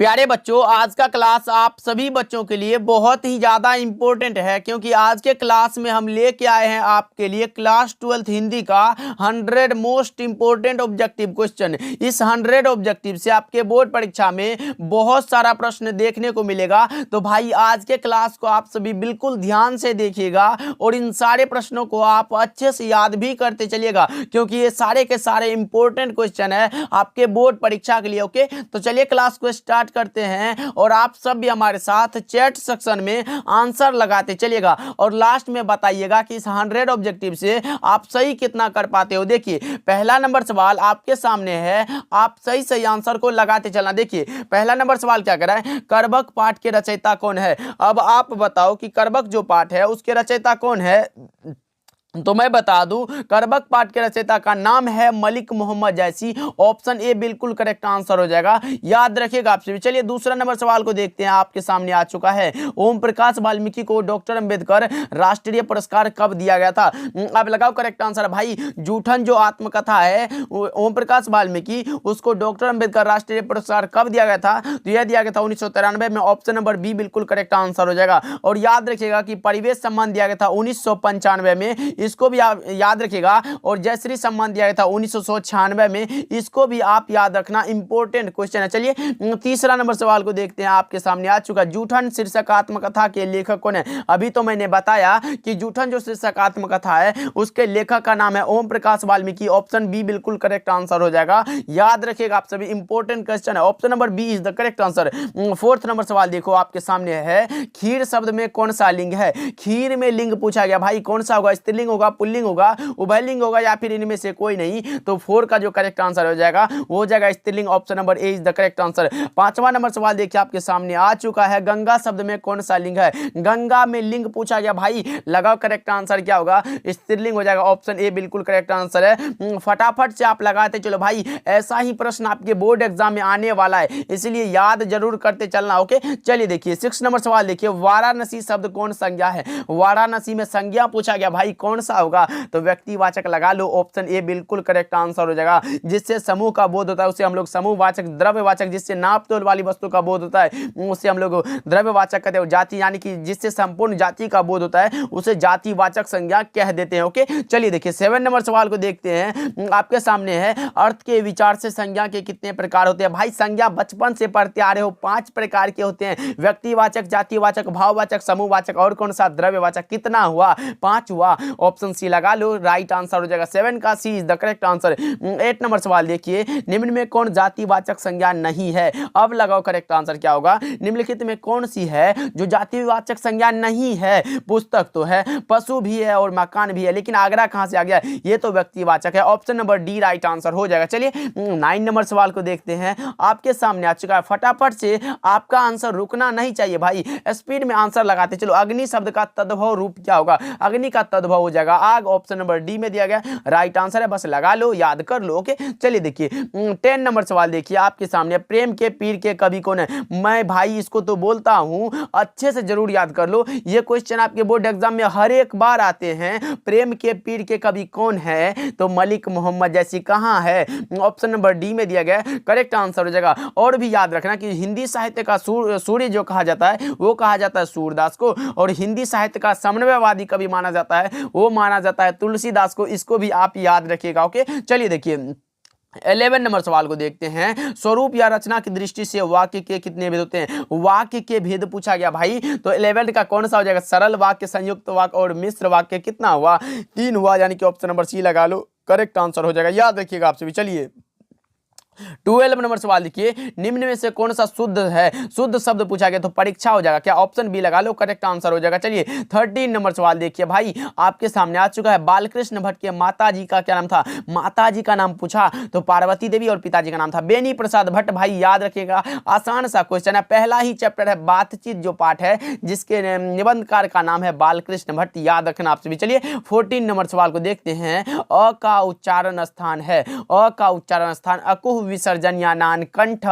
प्यारे बच्चों, आज का क्लास आप सभी बच्चों के लिए बहुत ही ज़्यादा इम्पोर्टेंट है, क्योंकि आज के क्लास में हम लेके आए हैं आपके लिए क्लास 12th हिंदी का 100 मोस्ट इम्पोर्टेंट ऑब्जेक्टिव क्वेश्चन। इस 100 ऑब्जेक्टिव से आपके बोर्ड परीक्षा में बहुत सारा प्रश्न देखने को मिलेगा। तो भाई आज के क्लास को आप सभी बिल्कुल ध्यान से देखिएगा और इन सारे प्रश्नों को आप अच्छे से याद भी करते चलिएगा, क्योंकि ये सारे के सारे इंपॉर्टेंट क्वेश्चन है आपके बोर्ड परीक्षा के लिए। ओके, तो चलिए क्लास को स्टार्ट करते हैं और आप सब भी हमारे साथ चैट सेक्शन में आंसर लगाते चलिएगा और लास्ट में बताइएगा कि इस 100 ऑब्जेक्टिव से आप सही कितना कर पाते हो। देखिए, पहला नंबर सवाल आपके सामने है, आप सही सही आंसर को लगाते चलना। देखिए, पहला नंबर सवाल क्या कर रहा है, करबक पाठ के रचयिता कौन है। अब आप बताओ कि करबक जो पाठ है उसके रचयिता कौन है। तो मैं बता दूं, करबक पाठ के रचयिता का नाम है मलिक मोहम्मद जैसी। ऑप्शन ए बिल्कुल करेक्ट आंसर हो जाएगा, याद रखिएगा आप सभी। चलिए दूसरा नंबर सवाल को देखते हैं, आपके सामने आ चुका है। ओम प्रकाश वाल्मीकि को डॉक्टर अंबेडकर राष्ट्रीय पुरस्कार कब दिया गया था। अब लगाओ करेक्ट आंसर। भाई, जूठन जो आत्मकथा है ओम प्रकाश वाल्मीकि, उसको डॉक्टर अंबेडकर राष्ट्रीय पुरस्कार कब दिया गया था। तो यह दिया गया था 1993 में। ऑप्शन नंबर बी बिल्कुल करेक्ट आंसर हो जाएगा। और याद रखिएगा कि परिवेश सम्मान दिया गया था 1995 में, इसको भी आप याद रखिएगा। और जयश्री सम्मान दिया गया था 1996 में, इसको भी आप याद रखना, इंपॉर्टेंट क्वेश्चन है। चलिए तीसरा नंबर सवाल को देखते हैं, आपके सामने आ चुका। जूठन शीर्षक आत्मकथा के लेखक कौन है। अभी तो मैंने बताया कि जूठन जो शीर्षक आत्मकथा है उसके लेखक का नाम है ओम प्रकाश वाल्मीकि। ऑप्शन बी बिल्कुल करेक्ट आंसर हो जाएगा, याद रखिएगा आप सभी, इंपॉर्टेंट क्वेश्चन है। Option number B is the correct answer. Fourth number सवाल देखो आपके सामने है, खीर शब्द में कौन सा लिंग है। खीर में लिंग पूछा गया, भाई कौन सा होगा, स्त्रीलिंग होगा, पुल्लिंग होगा, उभयलिंग होगा, या फिर इनमें से कोई नहीं। तो 4 का जो करेक्ट आंसर हो जाएगा वो हो जाएगा स्त्रीलिंग। Option number A is the correct answer. पांचवा नंबर सवाल देखिए आपके सामने आ चुका है, गंगा शब्द में कौन सा लिंग है। गंगा में लिंग पूछा गया, भाई लगाओ करेक्ट आंसर क्या होगा, स्त्रीलिंग हो जाएगा। ऑप्शन ए बिल्कुल करेक्ट आंसर है। फटाफट से आप लगाते चलो भाई, ऐसा ही प्रश्न आपके बोर्ड एग्जाम में आने वाला है, इसलिए याद जरूर करते चलना। ओके, चलिए देखिए 6 नंबर सवाल देखिए, वाराणसी शब्द कौन संज्ञा है। वाराणसी में संज्ञा पूछा गया, भाई कौन सा होगा। तो व्यक्तिवाचक लगा लो, ऑप्शन ए बिल्कुल करेक्ट आंसर हो जाएगा। जिससे समूह का बोध होता है उसे हम लोग समूहवाचक। द्रव्यवाचक जिससे नाप तोल वाली वस्तु का बोध होता है उसे हम लोग द्रव्यवाचक कहते हैं। जाति यानी कि जिससे संपूर्ण जाति का बोध होता है उसे जातिवाचक संज्ञा कह देते हैं। ओके, चलिए देखिए 7 नंबर सवाल को देखते हैं, आपके सामने है, अर्थ के विचार से संज्ञा के कितने प्रकार होते हैं। भाई संज्ञा बचपन से पढ़ते आ रहे हो, 5 प्रकार के होते हैं, व्यक्तिवाचक, जातिवाचक, भाववाचक, समूहवाचक और कौन सा, द्रव्यवाचक। कितना हुआ, 5 हुआ। ऑप्शन सी लगा लो, राइट आंसर हो जाएगा। 7 का C is the correct answer. 8 number सवाल देखिए, निम्न में कौन जातिवाचक संज्ञा नहीं है। अब लगाओ करेक्ट आंसर क्या होगा, निम्नलिखित में कौन सी है जो जातिवाचक संज्ञा नहीं है। पुस्तक तो है, पशु भी है और मकान भी है, लेकिन आगरा कहां से आ गया, ये तो व्यक्तिवाचक है। Option number D right answer हो जाएगा। चलिए 9 नंबर सवाल को देखते हैं, आपके सामने आ चुका है। फटाफट से आपका आंसर रुकना नहीं चाहिए भाई, स्पीड में आंसर लगाते चलो। अग्नि शब्द का तद्भव रूप क्या होगा। अग्नि का तद्भव हो जाएगा आग। ऑप्शन नंबर डी में दिया गया, राइट आंसर है, बस लगा लो, याद कर लो। ओके, चलिए देखिए 10 नंबर सवाल देखिए आपके सामने, प्रेम के पीर के कवि कौन है। मैं भाई इसको तो बोलता हूं, अच्छे से जरूर याद कर लो, ये क्वेश्चन आपके बोर्ड एग्जाम में हर एक बार आते हैं। प्रेम के पीर के कवि कौन है, तो मलिक मोहम्मद जैसी। कहां है, ऑप्शन नंबर डी में दिया गया, करेक्ट आंसर हो जाएगा। और भी याद रखना कि हिंदी साहित्य का सूर्य जो कहा जाता है वो कहा जाता है सूरदास को, और हिंदी साहित्य का समन्वयवादी कवि माना जाता है वो माना जाता है तुलसीदास को। इसको भी आप याद रखिएगा। ओके, चलिए देखिए 11 नंबर सवाल को देखते हैं, स्वरूप या रचना की दृष्टि से वाक्य के कितने भेद होते हैं। वाक्य के भेद पूछा गया भाई, तो 11 का कौन सा हो जाएगा, सरल वाक्य, संयुक्त वाक्य और मिश्र वाक्य। कितना हुआ, 3 हुआ, यानी कि ऑप्शन नंबर सी लगा लो, करेक्ट आंसर हो जाएगा, याद रखिएगा आप सभी। चलिए 12 नंबर सवाल देखिए, निम्न में से कौन सा शुद्ध है। शुद्ध शब्द पूछा गया तो परीक्षा हो जाएगा क्या, ऑप्शन बी लगा लो, करेक्ट आंसर हो जाएगा। चलिए 13 नंबर सवाल देखिए भाई आपके सामने आ चुका है, बालकृष्ण भट्ट के माता जी का क्या नाम था। माता जी का नाम पूछा तो पार्वती देवी, और पिताजी का नाम था बेनी प्रसाद भट्ट। भाई याद रखिएगा, आसान सा क्वेश्चन है, पहला ही चैप्टर है बातचीत जो पाठ है, जिसके निबंधकार का नाम है बालकृष्ण भट्ट, याद रखना आप सभी। चलिए 14 नंबर सवाल को देखते हैं, अ का उच्चारण स्थान है। अ का उच्चारण स्थान अकुह विसर्जन या नान कंठ,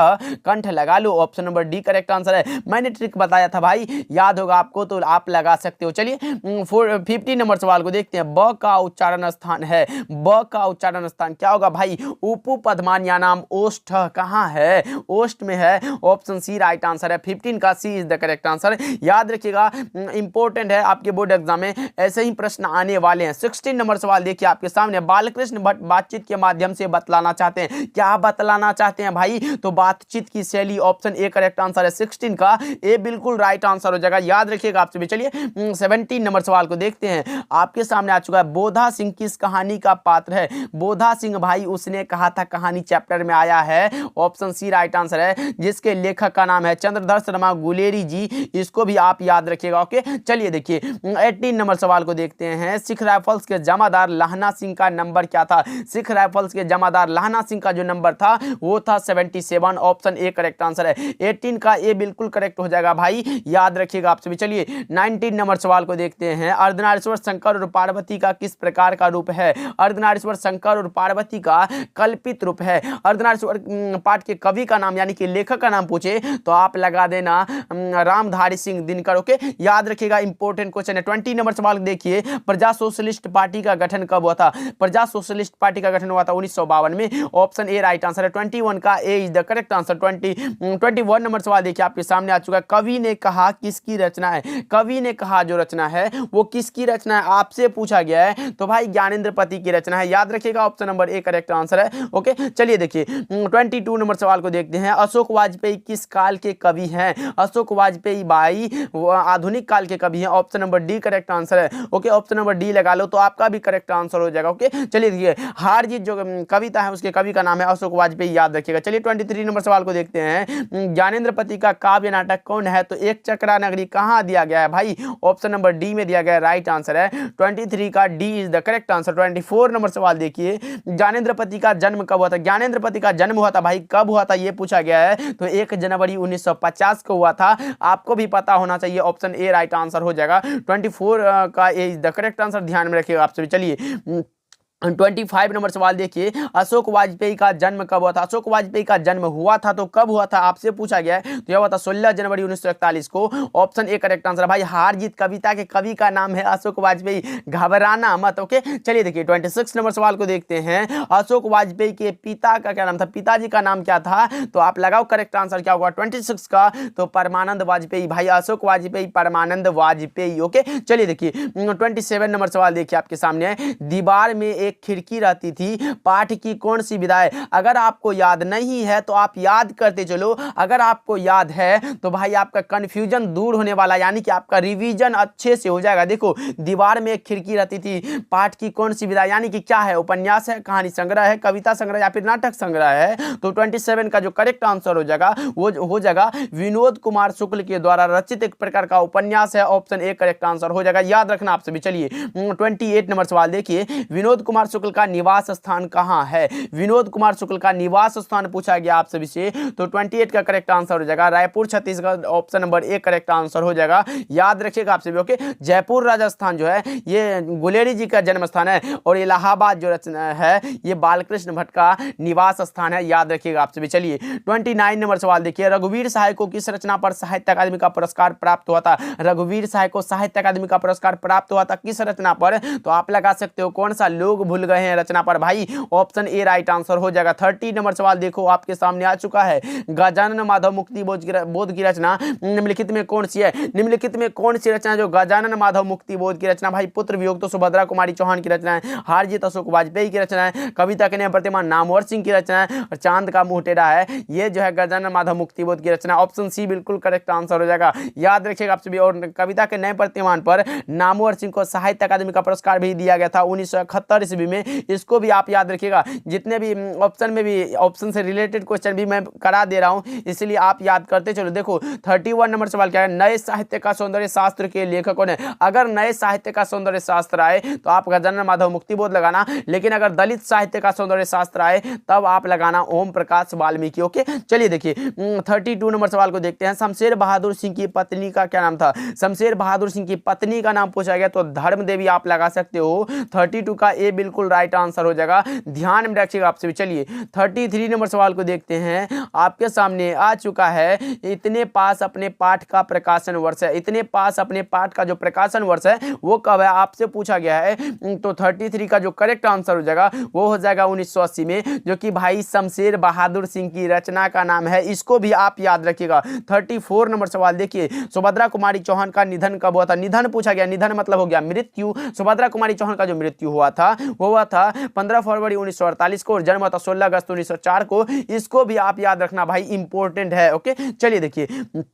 कंठ लगा लो। Option number D correct answer है। मैंने ट्रिक बताया था भाई, याद होगा आपको तो आप लगा सकते हो। चलिए 50 नंबर सवाल को देखते हैं। ब का उच्चारण स्थान है, ब का उच्चारण स्थान क्या होगा भाई? उपपदमान या नाम ओष्ठ कहाँ है? ओष्ठ में है। ऑप्शन सी राइट आंसर है। 15 का C is the correct answer. याद रखिएगा, इंपॉर्टेंट है, आपके बोर्ड एग्जाम में ऐसे ही प्रश्न आने वाले हैं। 16 नंबर सवाल देखिए आपके सामने। बालकृष्ण भट्ट बातचीत के माध्यम से बतलाना चाहते हैं, क्या बतलाना चाहते हैं भाई? तो बातचीत की शैली। ऑप्शन ए करेक्ट आंसर है। 16 का ए बिल्कुल राइट आंसर हो जाएगा, याद रखिएगा आपसे भी। चलिए 17 नंबर सवाल को देखते हैं। आपके सामने आ चुका है। बोधा सिंह किस कहानी का पात्र है? बोधा सिंह भाई उसने कहा था कहानी चैप्टर में आया है। ऑप्शन सी राइट आंसर है, जिसके लेखक का नाम है चंद्रधर शर्मा गुलेरी जी। इसको भी आप याद रखिएगा। ओके, चलिए देखिए 18 नंबर सवाल को देखते हैं। सिख राइफल्स के जमादार लहना सिंह का नंबर क्या था? सिख राइफल्स के जमादार लहना सिंह का जो नंबर था वो था 77। ऑप्शन ए करेक्ट आंसर है। 18 का ए बिल्कुल करेक्ट हो जाएगा भाई, याद रखिएगा आपसे भी। चलिए 19 नंबर सवाल को देखते हैं। अर्धनारीश्वर शंकर और पार्वती का किस प्रकार का रूप है? अर्धनारीश्वर शंकर और पार्वती का कल्पित रूप है। अर्धनारीश्वर पाठ के कवि का नाम यानी कि लेखक का नाम पूछे तो आप लगा देना रामधारी सिंह दिनकर। ओके, याद रखिएगा, इंपॉर्टेंट क्वेश्चन है। 20 नंबर सवाल देखिए। प्रजा सोशलिस्ट पार्टी का गठन कब हुआ था? प्रजा सोशलिस्ट पार्टी का गठन हुआ था 1952 में। ऑप्शन ए राइट आंसर है। 21 का A is the correct answer. 21 number सवाल देखिए आपके सामने आ चुका है। कवि ने कहा किसकी रचना है? कवि ने कहा जो रचना है वो किसकी रचना है आपसे पूछा गया है, तो भाई ज्ञानेंद्र पति की रचना है, याद रखिएगा। Option number A correct answer है। ओके, चलिए देखिए 22 नंबर सवाल को देखते हैं। अशोक वाजपेयी किस काल के कवि हैं? अशोक वाजपेयी भाई आधुनिक काल के कवि हैं। Option number D correct answer है। ओके, ऑप्शन नंबर डी लगा लो तो आपका भी करेक्ट आंसर हो जाएगा। ओके, चलिए देखिए हार जीत जो कविता है उसके कवि का नाम है अशोक वाजपेयी, याद रखिएगा। चलिए 23 नंबर सवाल को देखते हैं। ज्ञानेंद्र पति का काव्य नाटक कौन है? तो एक चक्रा नगरी कहां दिया गया है भाई? ऑप्शन नंबर डी में दिया गया, राइट आंसर है। 23 का D is the correct answer. 24 number सवाल देखिए। ज्ञानेंद्र पति का जन्म कब हुआ था? ज्ञानेंद्र पति का जन्म हुआ था भाई, कब हुआ था ये पूछा गया है, तो 1 जनवरी 1950 को हुआ था। आपको भी पता होना चाहिए। ऑप्शन ए राइट आंसर हो जाएगा। 24 का A is the correct answer, ध्यान में रखिएगा आपसे। चलिए 25 नंबर सवाल देखिए। अशोक वाजपेयी का जन्म कब हुआ था? अशोक वाजपेयी का जन्म हुआ था तो कब हुआ था आपसे पूछा गया है, तो यह हुआ था 16 जनवरी 1941 को। ऑप्शन ए करेक्ट आंसर भाई। हार जीत कविता के कवि का नाम है अशोक वाजपेयी, घबराना मत। ओके, चलिए देखिए 26 नंबर सवाल को देखते हैं। अशोक वाजपेयी के पिता का क्या नाम था? पिताजी का नाम क्या था? तो आप लगाओ करेक्ट आंसर क्या होगा 26 का, तो परमानंद वाजपेयी भाई। अशोक वाजपेयी परमानंद वाजपेयी। ओके, चलिए देखिए 27 नंबर सवाल देखिए आपके सामने। दीवार में एक खिड़की रहती थी, पाठ की कौन सी विधा है? अगर आपको याद नहीं है तो आप याद करते चलो, अगर आपको याद है तो भाई आपका कंफ्यूजन दूर होने वाला, यानी कि आपका रिवीजन अच्छे से हो जाएगा। देखो दीवार में एक खिड़की रहती थी, पाठ की कौन सी विधा यानी कि क्या है? उपन्यास है, कहानी संग्रह है, कविता संग्रह या फिर नाटक संग्रह है। तो 27 का जो करेक्ट आंसर हो जाएगा वो हो जाएगा विनोद कुमार शुक्ल के द्वारा रचित एक प्रकार का उपन्यास है। ऑप्शन ए करेक्ट आंसर हो जाएगा, याद रखना आपसे भी। चलिए 28 नंबर सवाल देखिए। विनोद कुमार शुक्ल का निवास स्थान कहां है? विनोद कुमार शुक्ल का निवास स्थान पूछा गया आप सभी से, तो 28 का करेक्ट आंसर हो जाएगा Raipur Chhattisgarh. Option number A correct answer हो जाएगा, याद रखिएगा आप सभी। ओके, जयपुर राजस्थान जो है ये गुलेरी जी का जन्म स्थान है, और इलाहाबाद जो रचना है ये बालकृष्ण भट्ट का निवास स्थान है, याद रखिएगा आप सभी। चलिए 29 नंबर सवाल देखिए। रघुवीर सहाय को किस रचना पर साहित्य अकादमी का पुरस्कार प्राप्त हुआ था? रघुवीर सहाय को साहित्य अकादमी का पुरस्कार प्राप्त हुआ था किस रचना पर? तो आप लगा सकते हो कौन सा, लोग भूल गए हैं रचना पर भाई। ऑप्शन ए राइट आंसर हो जाएगा। 30 नंबर सवाल देखो आपके सामने आ चुका है। गजानन माधव मुक्ति बोध की रचना निम्नलिखित में कौन सी है? निम्नलिखित में कौन सी रचना जो गजानन माधव मुक्ति बोध की रचना? भाई पुत्र वियोग तो सुभद्रा कुमारी चौहान की रचना है, हार जीत अशोक वाजपेयी की रचना है, कविता के नए प्रतिमा नामवर सिंह की रचना है, और चांद का मुंह टेढ़ा है ये जो है गजानन माधव मुक्ति बोध की रचना। ऑप्शन सी बिल्कुल करेक्ट आंसर हो जाएगा, याद रखिएगा आप सभी। और कविता के नए प्रतिमान पर नामवर सिंह को साहित्य अकादमी का पुरस्कार भी दिया गया था 1971 ईस्वी में। इसको भी आप याद रखिएगा। जितने भी ऑप्शन में भी ऑप्शन से रिलेटेड क्वेश्चन भी मैं करा दे रहा हूं, इसलिए आप याद करते चलो। देखो 31 नंबर सवाल क्या है? नए साहित्य का सौंदर्य शास्त्र के लेखक कौन है? अगर नए साहित्य का सौंदर्य शास्त्र आए तो आप गजानन माधव मुक्ति बोध लगाना, लेकिन अगर दलित साहित्य का सौंदर्य शास्त्र आए तब आप लगाना ओम प्रकाश वाल्मीकि। ओके, चलिए देखिए 32 नंबर सवाल को देखते हैं। शमशेर बहादुर सिंह की पत्नी का क्या नाम था? शमशेर बहादुर सिंह की पत्नी का नाम पूछा गया तो धर्म देवी आप लगा सकते हो। 32 का ए बिल्कुल राइट आंसर हो जाएगा, ध्यान में रखिएगा आप सभी। चलिए 33 नंबर सवाल को देखते हैं, आपके सामने आ चुका है। इतने पास अपने पाठ का प्रकाशन वर्ष है, इतने पास अपने पाठ का जो प्रकाशन वर्ष है वो कब है आपसे पूछा गया है। तो 33 का जो करेक्ट आंसर हो जाएगा वो हो जाएगा 1980 में, जो कि भाई शमशेर बहादुर सिंह की रचना का नाम है। इसको भी आप याद रखिएगा। 34 नंबर सवाल देखिए, सुभद्रा कुमारी चौहान का निधन कब हुआ था। निधन पूछा गया, निधन मतलब हो गया मृत्यु। सुभद्रा कुमारी चौहान का जो मृत्यु हुआ था वो हुआ था 15 फरवरी 1948 को, और जन्म हुआ था 16 अगस्त 1904 को। इसको भी आप याद रखना भाई, इंपॉर्टेंट है। ओके, चलिए देखिए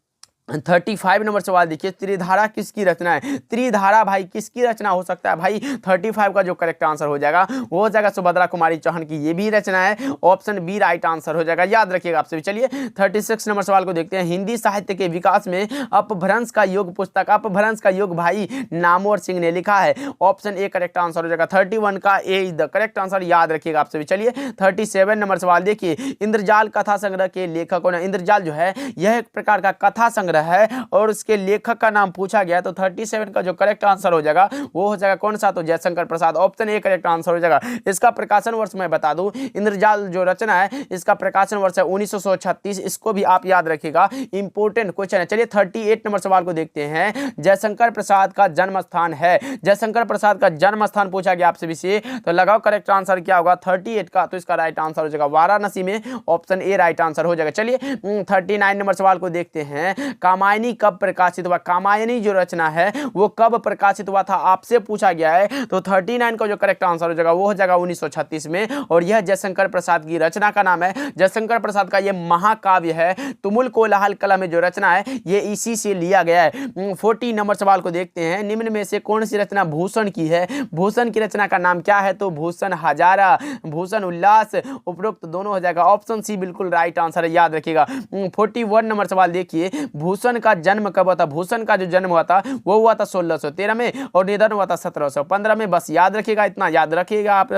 35 नंबर सवाल देखिए, त्रिधारा किसकी रचना है। त्रिधारा भाई किसकी रचना हो सकता है भाई। 35 का जो करेक्ट आंसर हो जाएगा वो हो जाएगा सुभद्रा कुमारी चौहान की, ये भी रचना है। ऑप्शन बी राइट आंसर हो जाएगा, याद रखिएगा आपसे भी। चलिए 36 नंबर सवाल को देखते हैं, हिंदी साहित्य के विकास में अपभ्रंश का योग पुस्तक, अपभ्रंश का योग भाई नामवर सिंह ने लिखा है। ऑप्शन ए करेक्ट आंसर हो जाएगा। 31 का A is the correct answer, याद रखिएगा आपसे भी। चलिए 37 नंबर सवाल देखिए, इंद्रजाल कथा संग्रह के लेखक कौन है। इंद्रजाल जो है यह एक प्रकार का कथा संग्रह है और उसके लेखक का नाम पूछा गया। तो 37 का जो करेक्ट आंसर हो जाएगा वो हो जाएगा कौन सा, तो Jaishankar Prasad. Option A correct answer हो जाएगा। इसका प्रकाशन वर्ष मैं बता दूं, इंद्रजाल जो रचना है इसका प्रकाशन वर्ष है 1936। इसको भी आप याद रखिएगा, इंपोर्टेंट क्वेश्चन है। चलिए 38 नंबर सवाल को देखते हैं, जयशंकर प्रसाद का जन्म स्थान है। जयशंकर प्रसाद का जन्म स्थान पूछा गया आपसे विषय, तो लगाओ करेक्ट आंसर क्या होगा 38 का, तो इसका राइट आंसर हो जाएगा वाराणसी में। ऑप्शन ए राइट आंसर हो जाएगा। चलिए 39 नंबर सवाल को देखते हैं, कामायनी कब प्रकाशित हुआ। कामायनी जो रचना है वो कब प्रकाशित हुआ था आपसे पूछा गया है। तो 39 का जो करेक्ट आंसर हो जाएगा वो हो जाएगा 1936 में, और यह जयशंकर प्रसाद की रचना का नाम है। जयशंकर प्रसाद का यह महाकाव्य है, तुमुल कोलाहल कला में जो रचना है ये इसी से लिया गया है। 40 नंबर सवाल को देखते हैं, निम्न में से कौन सी रचना भूषण की है। भूषण की रचना का नाम क्या है, तो भूषण हजारा, भूषण उल्लास, उपरोक्त दोनों हो जाएगा। ऑप्शन सी बिल्कुल राइट आंसर है, याद रखिएगा। 41 नंबर सवाल देखिए, भूषण का जन्म कब हुआ था। भूषण का जो जन्म हुआ था वो हुआ था 1613 में, और निधन हुआ था 1715 में। बस याद रखिएगा, इतना याद रखिएगा आप।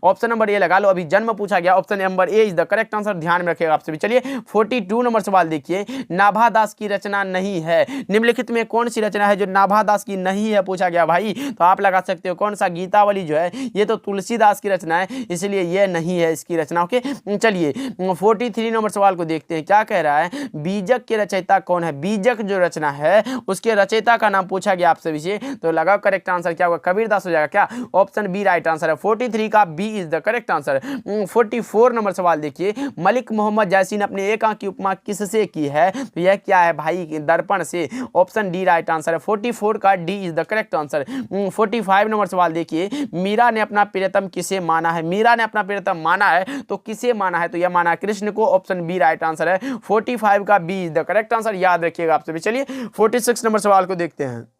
ऑप्शन नंबर ए लगा लो, अभी जन्म पूछा गया। Option number A is the correct answer, ध्यान में रखिएगा आपसे भी। चलिए 42 नंबर सवाल देखिए, नाभादास की रचना नहीं है। निम्नलिखित में कौन सी रचना है जो नाभादास की नहीं है पूछा गया भाई। तो आप लगा सकते हो कौन सा, गीतावली जो है ये तो तुलसीदास की रचना है, इसलिए ये नहीं है इसकी रचना। ओके, चलिए 43 नंबर सवाल को देखते हैं, क्या कह रहा है, बीजक के रचयिता कौन है। बीजक जो रचना है उसके रचयिता का नाम पूछा गया आपसे विषय, तो लगाओ करेक्ट आंसर क्या होगा, कबीरदास हो जाएगा क्या। ऑप्शन बी राइट आंसर है। 43 का B is the correct answer. 44 number सवाल देखिए, मलिक मोहम्मद जैसी ने अपने एक आंख की उपमा किससे की है। तो यह क्या है भाई, दर्पण से। ऑप्शन डी राइट आंसर है। 44 का D is the correct answer. 45 number सवाल देखिए, मीरा ने अपना प्रियतम किसे माना है। मीरा ने अपना प्रियतम माना है तो किसे माना है, तो यह माना कृष्ण को। ऑप्शन बी राइट आंसर है। 45 का B is the correct answer, याद रखिएगा आपसे भी। चलिए 46 नंबर सवाल को देखते हैं,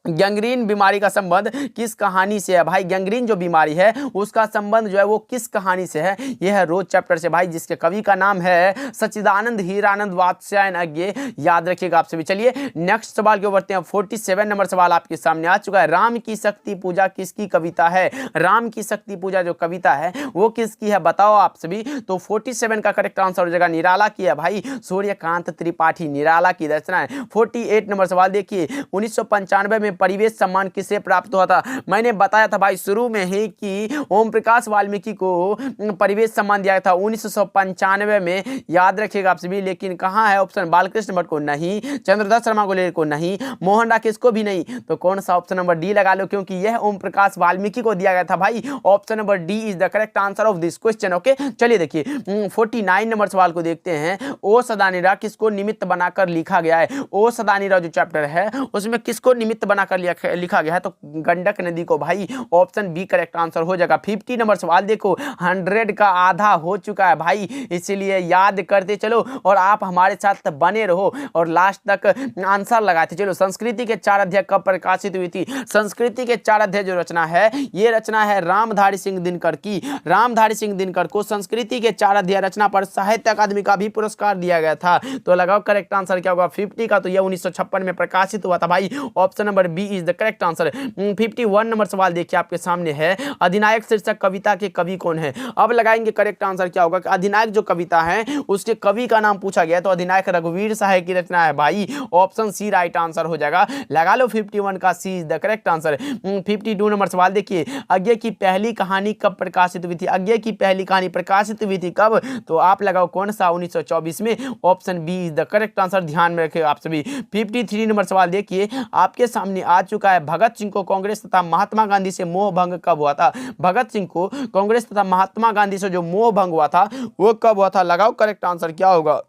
गैंग्रीन बीमारी का संबंध किस कहानी से है। भाई गैंग्रीन जो बीमारी है उसका संबंध जो है वो किस कहानी से है, यह है रोज चैप्टर से भाई, जिसके कवि का नाम है सच्चिदानंद हीरानंद वात्स्यायन अज्ञे, याद रखिएगा आपसे भी। चलिए नेक्स्ट सवाल के बढ़ते हैं। 47 नंबर सवाल आपके सामने आ चुका है, राम की शक्ति पूजा किसकी कविता है। राम की शक्ति पूजा जो कविता है वो किसकी है, बताओ आप सभी। तो 47 का करेक्ट आंसर हो जाएगा निराला की है भाई, सूर्यकांत त्रिपाठी, निराला की रचना है। 48 नंबर सवाल देखिए, 1995 में परिवेश सम्मान किसे प्राप्त हुआ था। मैंने बताया था भाई शुरू में ही कि ओम प्रकाश वाल्मीकि को परिवेश सम्मान दिया था 1995 में, याद रखिएगा आप सभी। लेकिन कहाँ है ऑप्शन, बालकृष्ण भट्ट को नहीं, चंद्रदत्त शर्मा गुलेर को नहीं, मोहन राकेश को भी नहीं, तो कौन सा ऑप्शन नंबर डी लगा लो, क्योंकि यह ओम प्रकाश वाल्मीकि को दिया गया था भाई। Option number D is the correct answer of this question. Okay, चलिए देखिए 49 नंबर सवाल को देखते हैं, ओ सदानीरा किसको निमित्त बनाकर लिखा गया है। ओ सदानीरा जो चैप्टर है उसमें किसको निमित्त बनाकर लिखा गया है, तो गंडक नदी को भाई। ऑप्शन बी करेक्ट आंसर हो जाएगा। 50 नंबर सवाल देखो, 100 का आधा हो चुका है भाई, इसलिए याद करते चलो और आप हमारे साथ बने रहो और लास्ट तक आंसर लगाते चलो। संस्कृति के 4 अध्याय कब प्रकाशित हुई थी। संस्कृति के 4 अध्याय जो रचना है ये रचना है रामधारी सिंह दिनकर की। रामधारी सिंह दिनकर को संस्कृति के 4 अध्याय रचना पर साहित्य अकादमी का भी पुरस्कार दिया गया था। तो लगाओ करेक्ट आंसर क्या होगा 50 का, तो यह 1956 में प्रकाशित हुआ था भाई। Option number B is the correct answer. 51 number सवाल देखिए आपके सामने है, अधिनायक शीर्षक कविता के कवि कौन है। अब लगाएंगे करेक्ट आंसर क्या होगा। अधिनायक जो कविता है उसके कवि का नाम पूछा गया, तो अधिनायक रघुवीर सहाय की रचना है भाई, ऑप्शन सी राइट आंसर हो जाएगा। लगा लो 51 का C is the correct answer. 52 number सवाल देखिए, अज्ञे की पहली कहानी कब प्रकाशित हुई थी। अज्ञे की पहली कहानी प्रकाशित हुई थी कब, तो आप लगाओ कौन सा, 1924 में, option B is the correct answer. ध्यान में रखिए आप सभी। 53 नंबर सवाल देखिए आपके सामने आ चुका है, भगत सिंह को कांग्रेस तथा महात्मा गांधी से मोह भंग कब हुआ था। भगत सिंह को कांग्रेस तथा महात्मा गांधी से जो मोह भंग हुआ था वो कब हुआ था, लगाओ करेक्ट आंसर क्या होगा।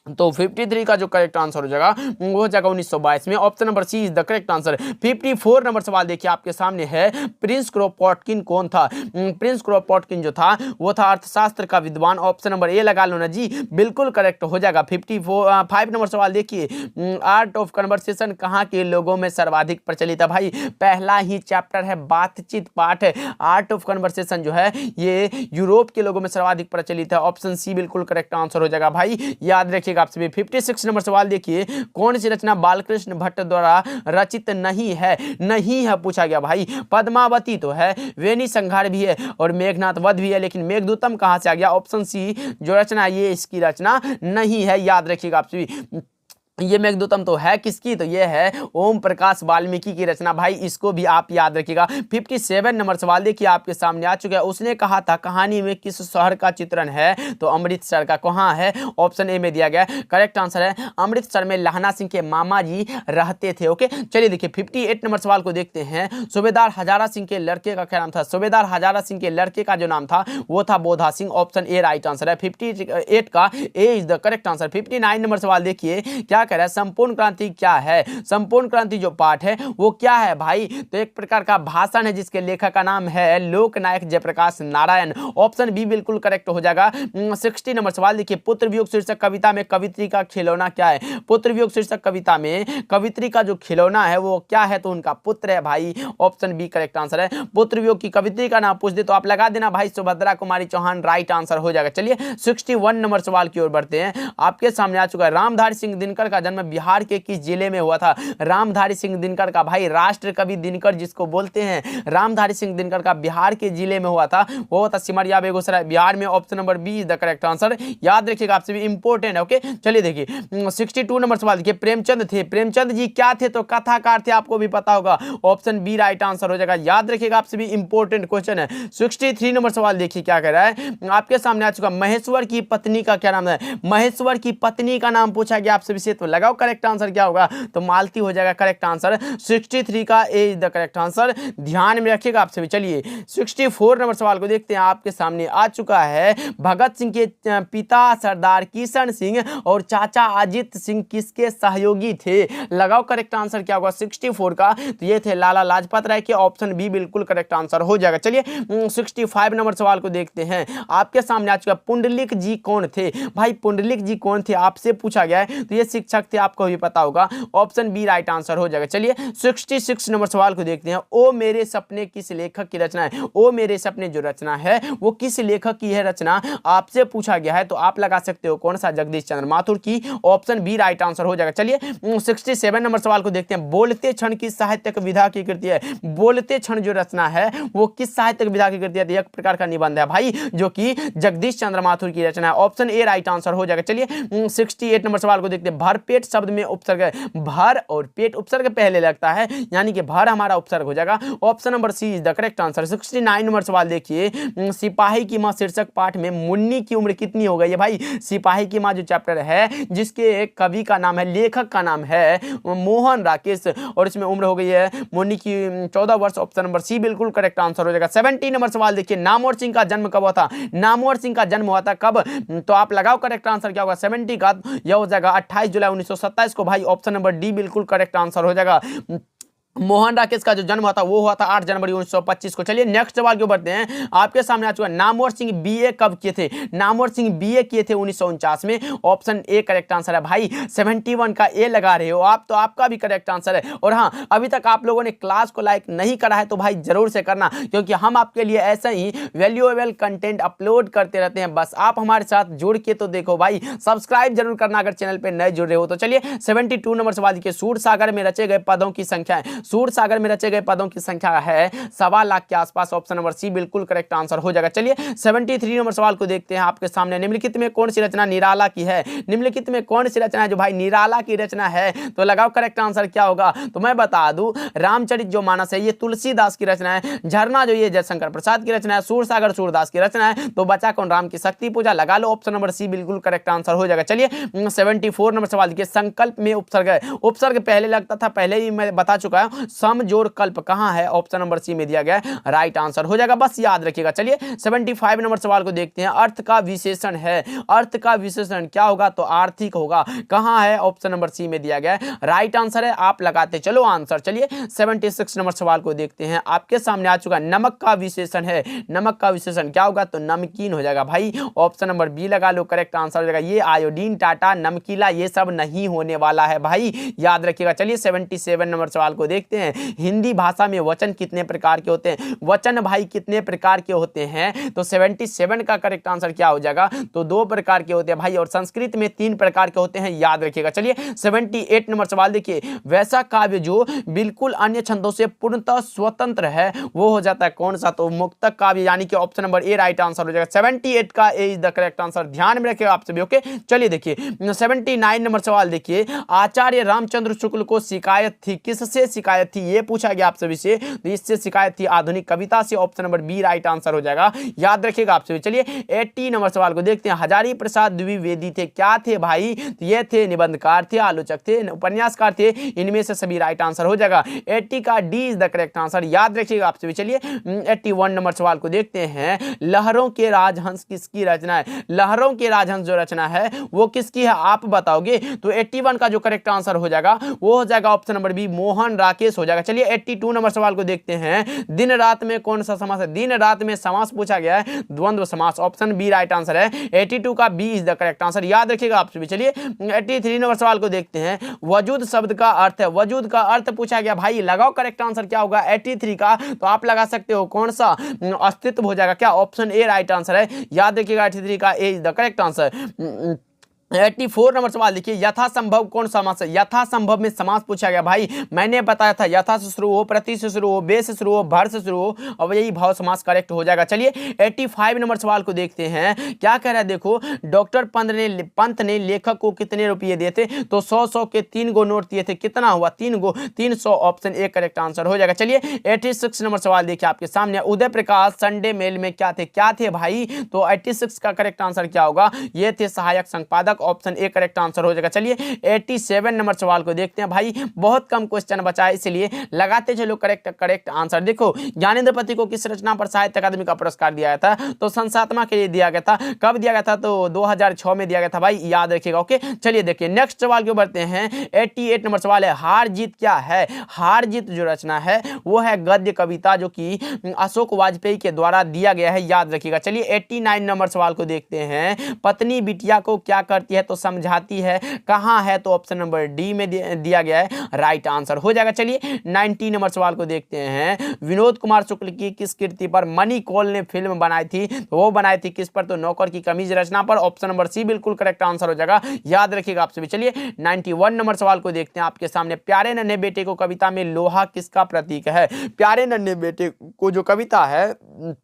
तो 53 का जो करेक्ट आंसर हो जाएगा वो हो जाएगा 1922 में, option number C is the correct answer. 54 number सवाल देखिए आपके सामने है, प्रिंस क्रोपोटकिन कौन था। प्रिंस क्रोपोटकिन जो था वो था अर्थशास्त्र का विद्वान, ऑप्शन नंबर ए लगा लो ना जी, बिल्कुल करेक्ट हो जाएगा। 5 नंबर सवाल देखिए, आर्ट ऑफ कन्वर्सेशन कहाँ के लोगों में सर्वाधिक प्रचलित है। भाई पहला ही चैप्टर है, बातचीत पाठ है। आर्ट ऑफ कन्वर्सेशन जो है ये यूरोप के लोगों में सर्वाधिक प्रचलित है, ऑप्शन सी बिल्कुल करेक्ट आंसर हो जाएगा भाई, याद रखिए आप सभी। 56 नंबर सवाल देखिए, कौन सी रचना बालकृष्ण भट्ट द्वारा रचित नहीं है पूछा गया भाई। पद्मावती तो है, वेणी संघार भी है और मेघनाथ वध भी है, लेकिन मेघदूतम कहां से आ गया, ऑप्शन सी जो रचना ये इसकी रचना नहीं है, याद रखिएगा आप सभी। ये मेघदूतम तो है किसकी, तो ये है ओम प्रकाश वाल्मीकि की रचना भाई, इसको भी आप याद रखिएगा। 57 नंबर सवाल देखिए आपके सामने आ चुका है, उसने कहा था कहानी में किस शहर का चित्रण है, तो अमृतसर का। कहां है, ऑप्शन ए में दिया गया, करेक्ट आंसर है अमृतसर में लहना सिंह के मामा जी रहते थे। ओके चलिए देखिए 58 नंबर सवाल को देखते हैं, सूबेदार हजारा सिंह के लड़के का क्या नाम था। सूबेदार हजारा सिंह के लड़के का जो नाम था वो था Bodha Singh, option A right answer है। 58 का A is the correct answer. 59 number सवाल देखिए क्या कह रहा है, संपूर्ण क्रांति क्या है। संपूर्ण क्रांति जो पाठ है वो क्या है भाई, तो एक प्रकार का भाषण है जिसके लेखक का नाम है लोकनायक जयप्रकाश नारायण, ऑप्शन बी बिल्कुल करेक्ट हो जाएगा। 60 नंबर सवाल देखिए, पुत्र वियोग शीर्षक कविता में कवित्री का खिलौना क्या है। पुत्र वियोग शीर्षक कविता में कवित्री का जो खिलौना है वो क्या है, तो उनका पुत्र है भाई, ऑप्शन बी करेक्ट आंसर है। पुत्र वियोग की कवित्री का नाम पूछ दे तो आप लगा देना भाई सुभद्रा कुमारी चौहान, राइट आंसर हो जाएगा। चलिए 61 नंबर सवाल की ओर बढ़ते हैं, आपके सामने आ चुका है, रामधारी सिंह दिनकर का जन्म बिहार के किस जिले में हुआ था। रामधारी सिंह दिनकर का भाई, राष्ट्र कवि दिनकर जिसको बोलते हैं, रामधारी सिंह दिनकर का बिहार के जिले में हुआ था, वो था सिमरिया बेगूसराय बिहार में, option number B is the correct answer, याद रखिएगा आपसे भी इंपॉर्टेंट है। ओके चलिए देखिए 62 नंबर सवाल देखिए, प्रेमचंद थे, प्रेमचंद जी क्या थे, तो कथाकार थे, आपको भी पता होगा, ऑप्शन बी राइट आंसर हो जाएगा, याद रखिएगा आपसे भी इंपॉर्टेंट क्वेश्चन है। 63 नंबर सवाल देखिए क्या कह रहा है, आपके सामने आ चुका, महेश्वर की पत्नी का क्या नाम है। महेश्वर की पत्नी का नाम पूछा गया आपसे भी, तो लगाओ करेक्ट आंसर क्या होगा, तो मालती हो जाएगा करेक्ट आंसर। 63 का A is the correct answer, ध्यान में रखिएगा आपसे भी। चलिए 64 नंबर सवाल को देखते हैं, आपके सामने आ चुका है, भगत सिंह के पिता सरदार किशन सिंह और चाचा अजित सिंह किसके सहयोगी थे, लगाओ करेक्ट आंसर क्या होगा 64 का, तो ये थे लाला लाजपत राय के, ऑप्शन बी बिल्कुल करेक्ट आंसर हो जाएगा। चलिए 65 नंबर सवाल को देखते हैं, आपके सामने आ चुका, पुंडलिक जी कौन थे। भाई पुंडलिक जी कौन थे आपसे पूछा गया है, तो ये शिक्षक थे, आपको भी पता होगा, ऑप्शन बी राइट आंसर हो जाएगा। चलिए 66 नंबर सवाल को देखते हैं, ओ मेरे सपने किस लेखक की रचना है। ओ मेरे सपने जो रचना है वो किस लेखक की है रचना, आपसे पूछा गया है, तो आप लगा सकते हो कौन सा, जगदीश चंद्र माथुर की, ऑप्शन बी राइट आंसर हो जाएगा। चलिए 67 नंबर सवाल को देखते हैं, बोलते क्षण की साहित्यिक विधा की कृति है। बोलते क्षण जो रचना है वो किस साहित्यिक विधा की कृति है, एक प्रकार का निबंध है भाई, जो कि जगदीश चंद्र माथुर की रचना है, ऑप्शन ए राइट आंसर हो जाएगा। चलिए 68 नंबर सवाल को देखते हैं, भरपेट शब्द में उपसर्ग है, भर और पेट उपसर्ग पहले लगता है, यानी कि भर हमारा उपसर्ग हो जाएगा, option number C is the correct answer. 69 number सवाल देखिए, सिपाही की मां शीर्षक पाठ में मुन्नी की उम्र कितनी हो गई है। भाई सिपाही की मां जो चैप्टर है जिसके कवि का नाम है, लेखक का नाम है मोहन राकेश, और इसमें उम्र हो गई है मुन्नी की 14 वर्ष, ऑप्शन नंबर सी बिल्कुल करेक्ट आंसर हो जाएगा। 70 नंबर सवाल देखिए, नामवर सिंह का जन्म कब हुआ था। नामवर सिंह का जन्म हुआ था कब, तो आप लगाओ करेक्ट आंसर क्या होगा 70 का, यह हो जाएगा 28 जुलाई 1927 को भाई, ऑप्शन नंबर डी बिल्कुल करेक्ट आंसर हो जाएगा। मोहन राकेश का जो जन्म हुआ था वो हुआ था 8 जनवरी 1925 को। चलिए नेक्स्ट सवाल के बढ़ते हैं। आपके सामने आ चुका है, नामवर सिंह बीए कब किए थे? नामवर सिंह बीए किए थे 1949 में। ऑप्शन ए करेक्ट आंसर है भाई। 71 का ए लगा रहे हो आप, तो आपका भी करेक्ट आंसर है। और हाँ, अभी तक आप लोगों ने क्लास को लाइक नहीं करा है तो भाई जरूर से करना, क्योंकि हम आपके लिए ऐसा ही वैल्यूएबल कंटेंट अपलोड करते रहते हैं। बस आप हमारे साथ जुड़ के तो देखो भाई, सब्सक्राइब जरूर करना अगर चैनल पे नए जुड़ रहे हो तो। चलिए 72 नंबर सवाल के, सूर सागर में रचे गए पदों की संख्या है। सूर सागर में रचे गए पदों की संख्या है 1.25 लाख के आसपास। ऑप्शन नंबर सी बिल्कुल करेक्ट आंसर हो जाएगा। चलिए 73 नंबर सवाल को देखते हैं आपके सामने। निम्नलिखित में कौन सी रचना निराला की है? निम्नलिखित में कौन सी रचना है जो भाई निराला की रचना है? तो लगाओ करेक्ट आंसर क्या होगा। तो मैं बता दूं, रामचरित जो मानस है ये तुलसीदास की रचना है। झरना जो ये जयशंकर प्रसाद की रचना है। सूरसागर सूरदास की रचना है। तो बचा कौन? राम की शक्ति पूजा। लगा लो, ऑप्शन नंबर सी बिल्कुल करेक्ट आंसर हो जाएगा। चलिए 74 नंबर सवाल देखिए, संकल्प में उपसर्ग है। उपसर्ग पहले लगता था, पहले ही मैं बता चुका हूं। सम जोड़ कल्प कहां है? ऑप्शन नंबर सी में दिया गया है, राइट आंसर हो जाएगा, बस याद रखिएगा। चलिए 75 नंबर सवाल को देखते हैं। अर्थ का विशेषण है। अर्थ का विशेषण क्या होगा? तो आर्थिक होगा। कहां है? ऑप्शन नंबर सी में दिया गया है, राइट आंसर है। आप लगाते चलो आंसर। चलिए 76 नंबर सवाल को देखते हैं। आपके सामने आ चुका नमक का विशेषण है। नमक का विशेषण क्या होगा? तो नमकीन हो जाएगा भाई। ऑप्शन नंबर बी लगा लो, करेक्ट आंसर हो जाएगा। ये आयोडीन, टाटा, नमकीला ये सब नहीं होने वाला है भाई, याद रखिएगा। चलिए 77 नंबर सवाल को देखते हैं। हिंदी भाषा में वचन कितने प्रकार के होते हैं? वचन भाई कितने प्रकार के होते हैं? तो 77 का करेक्ट आंसर क्या हो जाएगा? तो 2 प्रकार के होते हैं भाई। और संस्कृत में 3 प्रकार के होते हैं, याद रखिएगा। चलिए 78 नंबर सवाल देखिए, वैसा काव्य जो बिल्कुल अन्य छंदों से पूर्णतः स्वतंत्र है वो हो जाता है कौन सा? तो मुक्तक काव्य, यानी कि option number A right answer हो जाएगा। 78 का A is the correct answer, ध्यान में रखिएगा आप सभी। ओके, चलिए देखिए 79 नंबर सवाल देखिए, आचार्य रामचंद्र शुक्ल को शिकायत थी, किससे शिकायत थी ये पूछा गया आप सभी से। तो इससे शिकायत थी आधुनिक कविता से। Option number B right answer हो जाएगा, याद रखिएगा आप सभी। चलिए 80 नंबर सवाल को देखते हैं। हजारी प्रसाद द्विवेदी थे, क्या थे भाई? तो ये थे निबंधकार थे, आलोचक थे, उपन्यासकार थे, इनमें से सभी राइट आंसर हो जाएगा। 80 का D is the correct answer, याद रखिएगा आप सभी। चलिए 81 नंबर सवाल को देखते हैं। लहरों के राजहंस किसकी रचना है? लहरों के राजहंस जो रचना है वो किसकी है आप बताओगे? तो 81 का जो करेक्ट आंसर हो जाएगा वो हो जाएगा option number B, Mohan Rakesh हो जाएगा। चलिए 82 नंबर सवाल को देखते हैं। दिन रात में कौन सा समास है? दिन रात में समास पूछा गया है, द्वंद्व समास। ऑप्शन बी राइट आंसर है। 82 का B is the correct answer, याद रखिएगा आप सभी। चलिए 83 नंबर सवाल को देखते हैं। वजूद शब्द का अर्थ है। वजूद का अर्थ पूछा गया भाई, लगाओ करेक्ट आंसर क्या होगा 83 का? तो आप लगा सकते हो कौन सा? अस्तित्व हो जाएगा क्या? ऑप्शन ए राइट आंसर है, याद रखिएगा 83 का A is the correct answer. 84 number सवाल देखिए, यथासंभव कौन समास है? यथासंभव में समास पूछा गया भाई, मैंने बताया था यथा से शुरू हो, प्रति से शुरू हो, बे से शुरू हो, भर से शुरू हो, और यही भाव समास करेक्ट हो जाएगा। चलिए 85 नंबर सवाल को देखते हैं। क्या कह रहा है देखो, डॉक्टर पंत ने लेखक को कितने रुपये दिए थे? तो 100 के 3 गो नोट दिए थे। कितना हुआ? 3 गो, 300। ऑप्शन ए करेक्ट आंसर हो जाएगा। चलिए 86 नंबर सवाल देखिए आपके सामने। उदय प्रकाश संडे मेल में क्या थे? क्या थे भाई? तो 86 का करेक्ट आंसर क्या होगा? ये थे सहायक संपादक। ऑप्शन ए करेक्ट आंसर हो जाएगा। चलिए 87 नंबर सवाल को देखते हैं भाई, बहुत कम क्वेश्चन बचा है इसलिए लगाते चलो करेक्ट आंसर। देखो, ज्ञानेंद्र पति को किस रचना पर साहित्य अकादमी का पुरस्कार दिया गया था? तो संसात्मा के लिए दिया गया था। कब दिया गया था? तो 2006 में दिया गया था भाई, याद रखिएगा। ओके, चलिए देखिए नेक्स्ट सवाल को बढ़ते हैं। 88 नंबर सवाल है, हार जीत क्या है? हार जीत जो रचना है वो है गद्य कविता, जो कि अशोक वाजपेयी के द्वारा दिया गया है, याद रखिएगा। चलिए 89 नंबर सवाल को देखते हैं। पत्नी बिटिया को क्या करती है? तो समझाती है। कहां है? तो ऑप्शन नंबर डी में दिया गया है, राइट आंसर हो जाएगा। चलिए 90 नंबर सवाल को देखते हैं। विनोद कुमार शुक्ल की किस कृति पर मनी कौल ने फिल्म बनाई थी? तो वो बनाई थी किस पर? तो नौकर की कमीज रचना पर। ऑप्शन नंबर सी बिल्कुल करेक्ट आंसर हो जाएगा, याद रखिएगा आप सभी। चलिए 91 नंबर सवाल को देखते हैं आपके सामने। प्यारे नन्हे बेटे को कविता में लोहा किसका प्रतीक है? प्यारे नन्हे बेटे को जो कविता है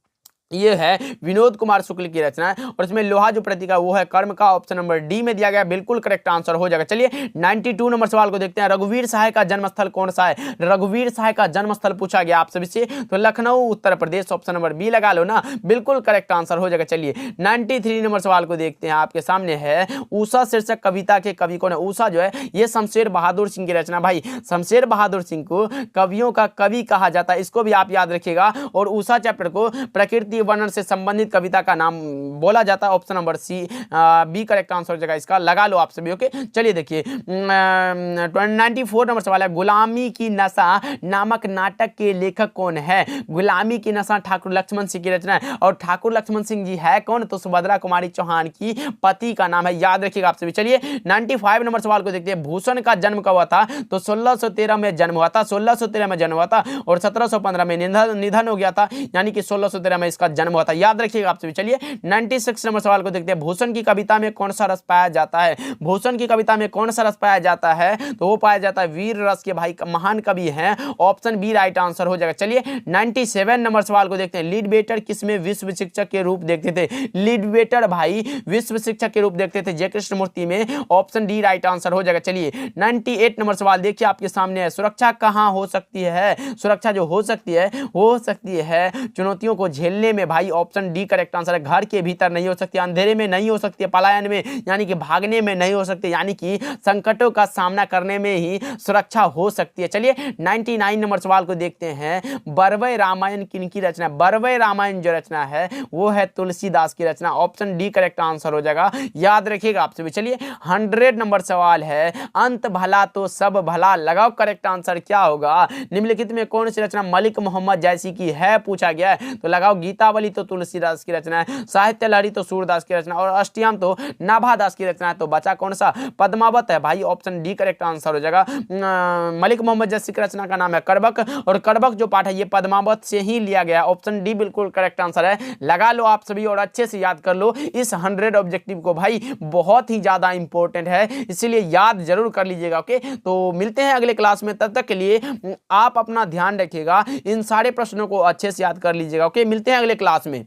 ये है विनोद कुमार शुक्ल की रचना है, और इसमें लोहा जो प्रतीक है वो है कर्म का। ऑप्शन नंबर डी में दिया गया, बिल्कुल करेक्ट आंसर हो जाएगा। चलिए 92 नंबर सवाल को देखते हैं। रघुवीर सहाय का जन्मस्थल कौन सा है? रघुवीर सहाय का जन्मस्थल पूछा गया आप सभी से, तो Lucknow Uttar Pradesh. Option number B लगा लो ना, बिल्कुल करेक्ट आंसर हो जाएगा। चलिए 93 नंबर सवाल को देखते हैं आपके सामने है। उषा शीर्षक कविता के कवि कौन है? उषा जो है ये शमशेर बहादुर सिंह की रचना। भाई शमशेर बहादुर सिंह को कवियों का कवि कहा जाता है, इसको भी आप याद रखिएगा। और उषा चैप्टर को प्रकृति भारतीय वर्णन से संबंधित कविता का नाम बोला जाता है? Option number C, B correct answer हो जाएगा इसका, लगा लो आप सभी। ओके, चलिए देखिए 94 नंबर सवाल है, गुलामी की नशा नामक नाटक के लेखक कौन है? गुलामी की नशा ठाकुर लक्ष्मण सिंह की रचना है, और ठाकुर लक्ष्मण सिंह जी है कौन? तो सुभद्रा कुमारी चौहान की पति का नाम है, याद रखिएगा आप सभी। चलिए 95 नंबर सवाल को देखते हैं, भूषण का जन्म कब हुआ था? तो 1613 में जन्म हुआ था, 1613 में जन्म हुआ था, और 1715 में निधन हो गया था, यानी कि 1613 में इसका जन्म हुआ था, याद रखिएगा आप सभी। चलिए 96 नंबर सवाल को देखते हैं, भूषण की कविता में कौन सा रस पाया जाता है? भूषण की कविता में कौन सा रस पाया जाता है? तो वो पाया जाता है वीर रस के, भाई महान कवि हैं, ऑप्शन बी राइट आंसर हो जाएगा। चलिए 97 नंबर सवाल को देखते हैं, लीडबेटर किसमें विश्व शिक्षक के रूप देखते थे? लीडबेटर भाई विश्व शिक्षक के रूप देखते थे जय कृष्णमूर्ति में, ऑप्शन डी राइट आंसर हो जाएगा। चलिए 98 नंबर सवाल देखिए आपके सामने है, सुरक्षा कहां हो सकती है? सुरक्षा जो हो सकती है वो हो सकती है चुनौतियों को झेलने में, भाई ऑप्शन डी करेक्ट आंसर है। घर के भीतर नहीं हो सकती, अंधेरे में नहीं हो सकती, पलायन में यानी कि भागने में नहीं हो सकती, यानी कि संकटों का सामना करने में ही सुरक्षा हो सकती है। चलिए 99 नंबर सवाल को देखते हैं, बरवय रामायण किनकी रचना? बरवय रामायण जो रचना है वो है तुलसीदास की रचना, ऑप्शन डी करेक्ट आंसर हो जाएगा, याद रखिएगा आप सभी। चलिए 100 नंबर सवाल है, अंत भला तो सब भला, लगाओ करेक्ट आंसर क्या होगा? निम्नलिखित में कौन सी रचना मलिक मोहम्मद जैसी की है, पूछा गया है। तो लगाओ गीतावली तो तुलसीदास की रचना है, साहित्य लहरी तो सूरदास की रचना, और अष्टयाम तो नाभादास की रचना है। तो बचा कौन सा? पद्मावत है, भाई ऑप्शन डी करेक्ट आंसर हो जाएगा। मलिक मोहम्मद जैसी की रचना का नाम है करबक, और करबक जो पाठ है ये पद्मावत से ही लिया गया, ऑप्शन डी बिल्कुल करेक्ट आंसर है, लगा लो आप सभी और अच्छे से याद कर लो। इस 100 ऑब्जेक्टिव को भाई बहुत ही ज्यादा इंपॉर्टेंट है, इसलिए याद जरूर कर लीजिएगा। ओके, तो मिलते हैं अगले क्लास में, तब तक के लिए आप अपना ध्यान रखिएगा, इन सारे प्रश्नों को अच्छे से याद कर लीजिएगा। ओके, मिलते हैं अगले क्लास में।